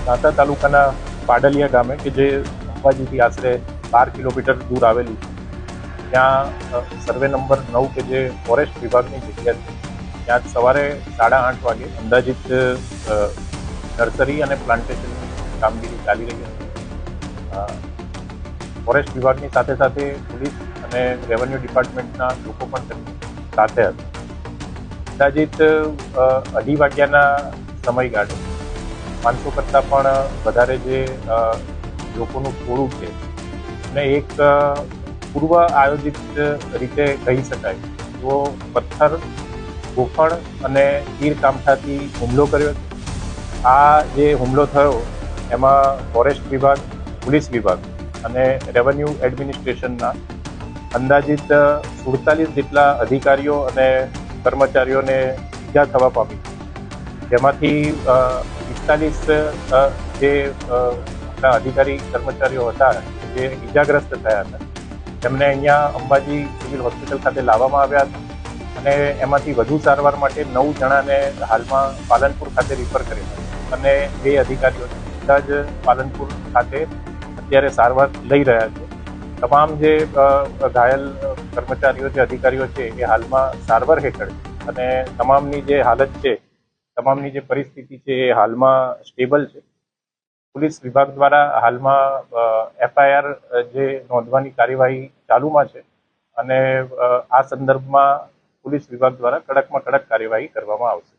દાંતા તાલુકાના પાડલિયા ગામે કે જે અંબાજીથી આશરે 12 કિલોમીટર દૂર આવેલું છે, ત્યાં સર્વે નંબર 9 કે જે ફોરેસ્ટ વિભાગની જગ્યા છે, ત્યાં સવારે 8:30 વાગે અંદાજિત નર્સરી અને પ્લાન્ટેશનની કામગીરી ચાલી રહી હતી। ફોરેસ્ટ વિભાગની સાથે સાથે પોલીસ અને રેવન્યુ ડિપાર્ટમેન્ટના લોકો પણ તેમની સાથે હતા। અંદાજિત 2:30 વાગ્યાના સમયગાળે 500 કરતાં પણ વધારે જે લોકોનું ટોળું છે અને એક પૂર્વ આયોજિત રીતે કહી શકાય તો પથ્થર, ગોફણ અને તીર કામઠાથી હુમલો કર્યો છે। આ જે હુમલો થયો એમાં ફોરેસ્ટ વિભાગ, પોલીસ વિભાગ અને રેવન્યુ એડમિનિસ્ટ્રેશનના અંદાજિત 47 જેટલા અધિકારીઓ અને કર્મચારીઓને ઈજા થવા પામી, જેમાંથી 45 જે અધિકારી કર્મચારીઓ હતા જે ઈજાગ્રસ્ત થયા હતા તેમને અહીંયા અંબાજી સિવિલ હોસ્પિટલ ખાતે લાવવામાં આવ્યા હતા અને એમાંથી વધુ સારવાર માટે 9 જણાને હાલમાં પાલનપુર ખાતે રિફર કર્યા અને 2 અધિકારીઓ બધા જ પાલનપુર ખાતે અત્યારે સારવાર લઈ રહ્યા છે। તમામ જે ઘાયલ કર્મચારીઓ જે અધિકારીઓ છે એ હાલમાં સારવાર હેઠળ છે અને તમામની જે હાલત છે, તમામની જે પરિસ્થિતિ છે એ હાલમાં સ્ટેબલ છે। પોલીસ વિભાગ દ્વારા હાલમાં FIR જે નોંધવાની કાર્યવાહી ચાલુમાં છે અને આ સંદર્ભમાં પોલીસ વિભાગ દ્વારા કડકમાં કડક કાર્યવાહી કરવામાં આવશે।